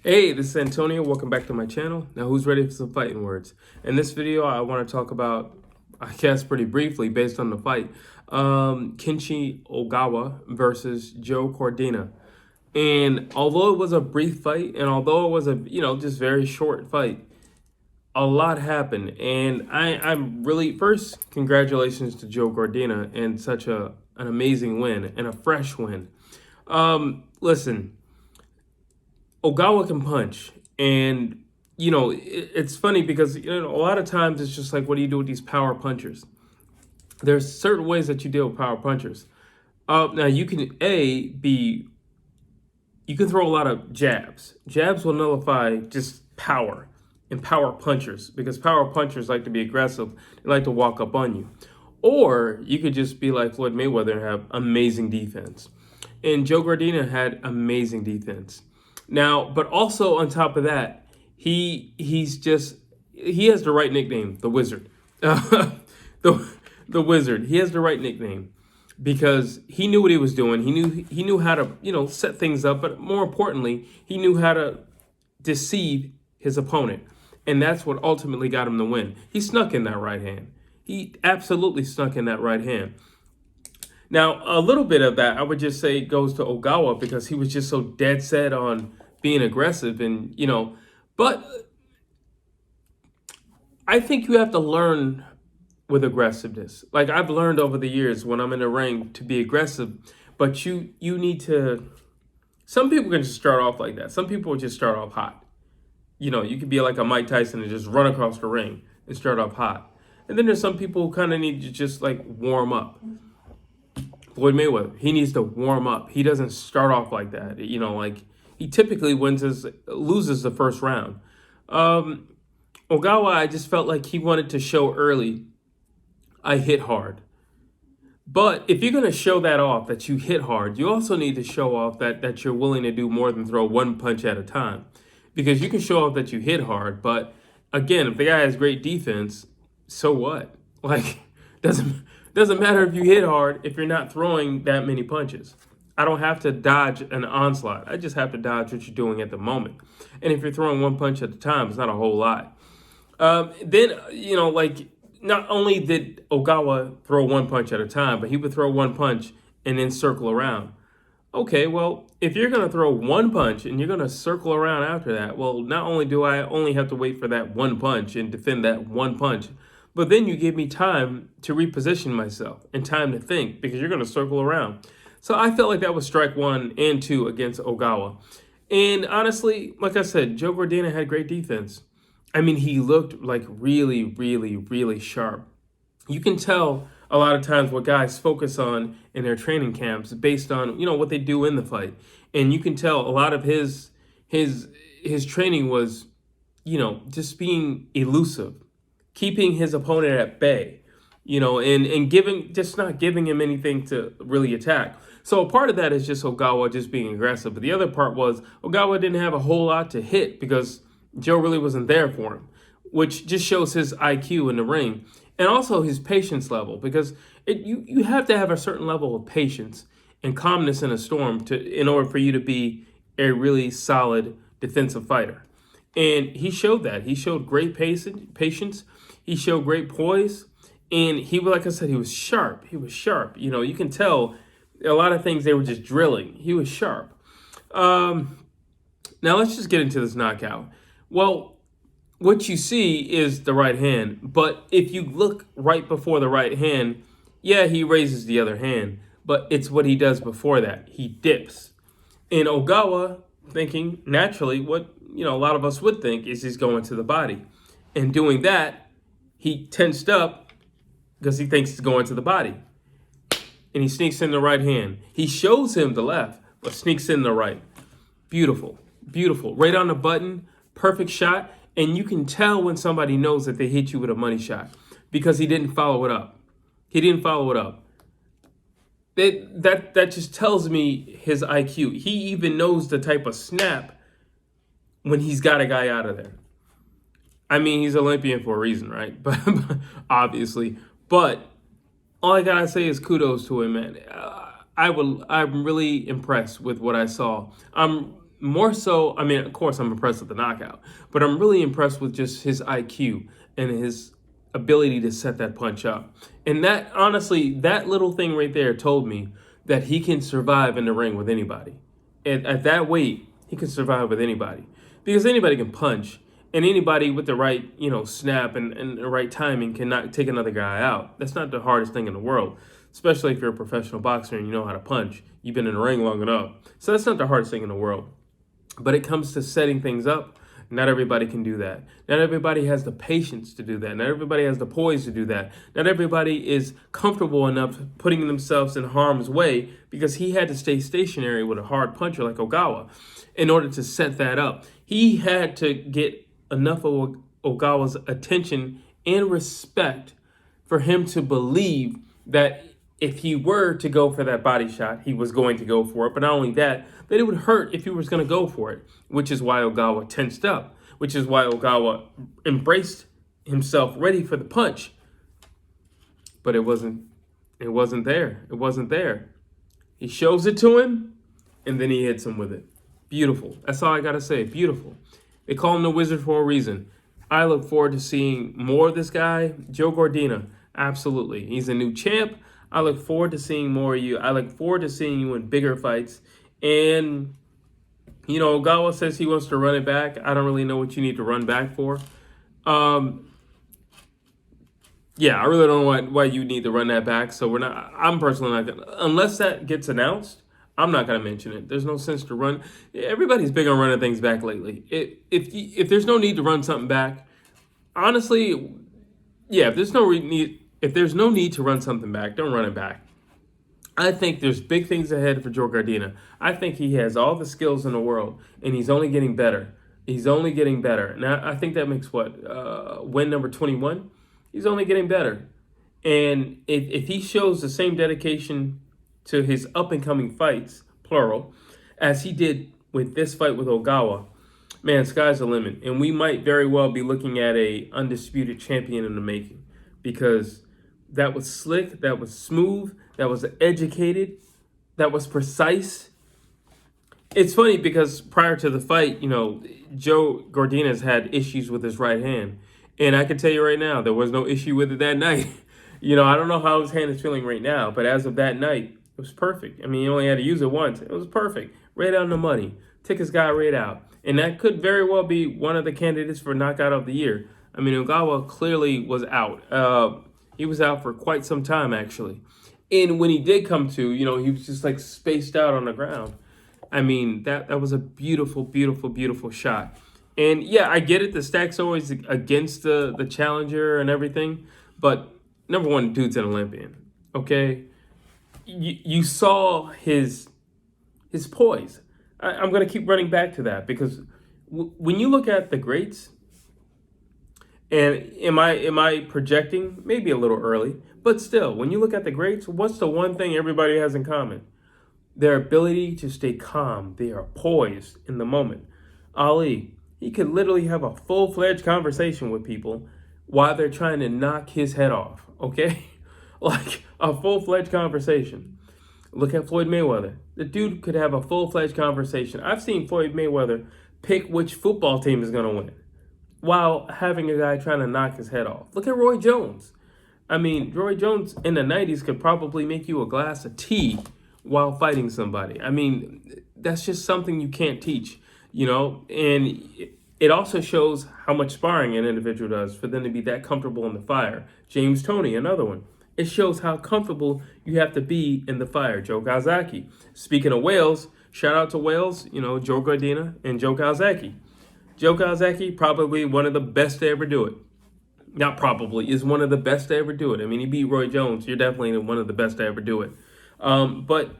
Hey, this is Antonio. Welcome back to my channel. Now, who's ready for some fighting words? In this video, I want to talk about, I guess pretty briefly, based on the fight, Kenichi Ogawa versus Joe Cordina. And although it was a brief fight, and although it was a, just very short fight, a lot happened. And I'm really, first, congratulations to Joe Cordina and such an amazing win and a fresh win. Listen, Ogawa can punch, and it's funny because a lot of times it's just like, what do you do with these power punchers? There's certain ways that you deal with power punchers. Now you can you can throw a lot of jabs. Jabs will nullify just power and power punchers because power punchers like to be aggressive. They like to walk up on you. Or you could just be like Floyd Mayweather and have amazing defense. And Joe Cordina had amazing defense. Now, but also on top of that, he has the right nickname, the Wizard. The Wizard. He has the right nickname because he knew what he was doing. He knew how to, set things up, but more importantly, he knew how to deceive his opponent. And that's what ultimately got him the win. He snuck in that right hand. He absolutely snuck in that right hand. Now, a little bit of that, I would just say, goes to Ogawa because he was just so dead set on being aggressive. And, but I think you have to learn with aggressiveness. Like I've learned over the years when I'm in the ring to be aggressive, but you need to, some people can just start off like that. Some people just start off hot. You could be like a Mike Tyson and just run across the ring and start off hot. And then there's some people who kind of need to just like warm up. Floyd Mayweather, he needs to warm up. He doesn't start off like that. Like he typically loses the first round. Ogawa, I just felt like he wanted to show early, I hit hard. But if you're going to show that off, that you hit hard, you also need to show off that you're willing to do more than throw one punch at a time. Because you can show off that you hit hard, but again, if the guy has great defense, so what? Like, doesn't matter if you hit hard if you're not throwing that many punches. I don't have to dodge an onslaught. I just have to dodge what you're doing at the moment. And if you're throwing one punch at a time, it's not a whole lot. Then, like, not only did Ogawa throw one punch at a time, but he would throw one punch and then circle around. Okay, well, if you're going to throw one punch and you're going to circle around after that, well, not only do I only have to wait for that one punch and defend that one punch, but then you give me time to reposition myself and time to think because you're going to circle around. So I felt like that was strike 1 and 2 against Ogawa. And honestly, like I said, Joe Cordina had great defense. I mean, he looked like really, really, really sharp. You can tell a lot of times what guys focus on in their training camps based on, what they do in the fight. And you can tell a lot of his training was, just being elusive, keeping his opponent at bay, and not giving him anything to really attack. So a part of that is just Ogawa just being aggressive. But the other part was Ogawa didn't have a whole lot to hit because Joe really wasn't there for him, which just shows his IQ in the ring and also his patience level because you have to have a certain level of patience and calmness in a storm in order for you to be a really solid defensive fighter. And he showed that. He showed great patience. He showed great poise. And like I said, he was sharp. He was sharp. You can tell a lot of things they were just drilling. He was sharp. Now let's just get into this knockout. Well, what you see is the right hand. But if you look right before the right hand, yeah, he raises the other hand. But it's what he does before that. He dips. And Ogawa, thinking naturally what a lot of us would think is he's going to the body. And doing that, he tensed up because he thinks he's going to the body. And he sneaks in the right hand. He shows him the left, but sneaks in the right. Beautiful, beautiful. Right on the button, perfect shot. And you can tell when somebody knows that they hit you with a money shot because he didn't follow it up. He didn't follow it up. That just tells me his IQ. He even knows the type of snap when he's got a guy out of there. I mean, he's Olympian for a reason, right? But obviously. But all I gotta say is kudos to him, man. I'm really impressed with what I saw. I'm more so, I mean, of course, I'm impressed with the knockout, but I'm really impressed with just his IQ and his ability to set that punch up. And that, honestly, that little thing right there told me that he can survive in the ring with anybody. At that weight, he can survive with anybody because anybody can punch, and anybody with the right, snap and the right timing cannot take another guy out. That's not the hardest thing in the world, especially if you're a professional boxer and you know how to punch. You've been in the ring long enough. So that's not the hardest thing in the world. But it comes to setting things up. Not everybody can do that. Not everybody has the patience to do that. Not everybody has the poise to do that. Not everybody is comfortable enough putting themselves in harm's way, because he had to stay stationary with a hard puncher like Ogawa in order to set that up. He had to get enough of Ogawa's attention and respect for him to believe that if he were to go for that body shot, he was going to go for it. But not only that it would hurt if he was going to go for it, which is why Ogawa tensed up, which is why Ogawa embraced himself ready for the punch. But it wasn't there. It wasn't there. He shows it to him, and then he hits him with it. Beautiful. That's all I got to say. Beautiful. They call him the Wizard for a reason. I look forward to seeing more of this guy, Joe Cordina. Absolutely. He's a new champ. I look forward to seeing more of you. I look forward to seeing you in bigger fights. And, Ogawa says he wants to run it back. I don't really know what you need to run back for. Yeah, I really don't know why you need to run that back. So I'm personally not going to, unless that gets announced, I'm not going to mention it. There's no sense to run. Everybody's big on running things back lately. If there's no need to run something back, honestly, yeah, if there's no need to run something back, don't run it back. I think there's big things ahead for Joe Cordina. I think he has all the skills in the world, and he's only getting better. He's only getting better. Now, I think that makes win number 21? He's only getting better. And if he shows the same dedication to his up-and-coming fights, plural, as he did with this fight with Ogawa, man, sky's the limit. And we might very well be looking at a undisputed champion in the making, because that was slick, that was smooth, that was educated, that was precise. It's funny because prior to the fight, Joe Cordina's had issues with his right hand. And I can tell you right now, there was no issue with it that night. I don't know how his hand is feeling right now, but as of that night, it was perfect. I mean, he only had to use it once. It was perfect. Right out in the money. Took his guy right out. And that could very well be one of the candidates for knockout of the year. I mean, Ogawa clearly was out. He was out for quite some time, actually. And when he did come to, he was just like spaced out on the ground. I mean, that was a beautiful, beautiful, beautiful shot. And yeah, I get it. The stack's always against the challenger and everything. But number one, dude's an Olympian. Okay? You saw his poise. I'm going to keep running back to that, because when you look at the greats, and am I projecting? Maybe a little early, but still, when you look at the greats, what's the one thing everybody has in common? Their ability to stay calm. They are poised in the moment. Ali, he could literally have a full-fledged conversation with people while they're trying to knock his head off, okay? Like a full-fledged conversation. Look at Floyd Mayweather. The dude could have a full-fledged conversation. I've seen Floyd Mayweather pick which football team is going to win while having a guy trying to knock his head off. Look at Roy Jones. I mean, Roy Jones in the 90s could probably make you a glass of tea while fighting somebody. I mean, that's just something you can't teach, and it also shows how much sparring an individual does for them to be that comfortable in the fire. James Toney, another one. It shows how comfortable you have to be in the fire. Joe Calzaghe. Speaking of Wales, shout out to Wales, Joe Cordina and Joe Calzaghe. Joe Calzaghe, probably one of the best to ever do it. Not probably, is one of the best to ever do it. I mean, he beat Roy Jones. You're definitely one of the best to ever do it. But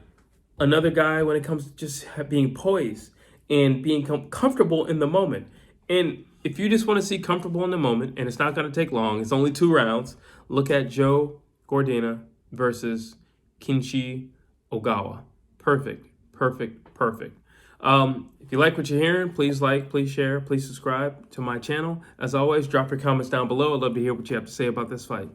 another guy when it comes to just being poised and being comfortable in the moment. And if you just want to see comfortable in the moment, and it's not going to take long, it's only 2 rounds, look at Joe Cordina versus Kenichi Ogawa. Perfect, perfect, perfect. If you like what you're hearing, please like, please share, please subscribe to my channel. As always, drop your comments down below. I'd love to hear what you have to say about this fight.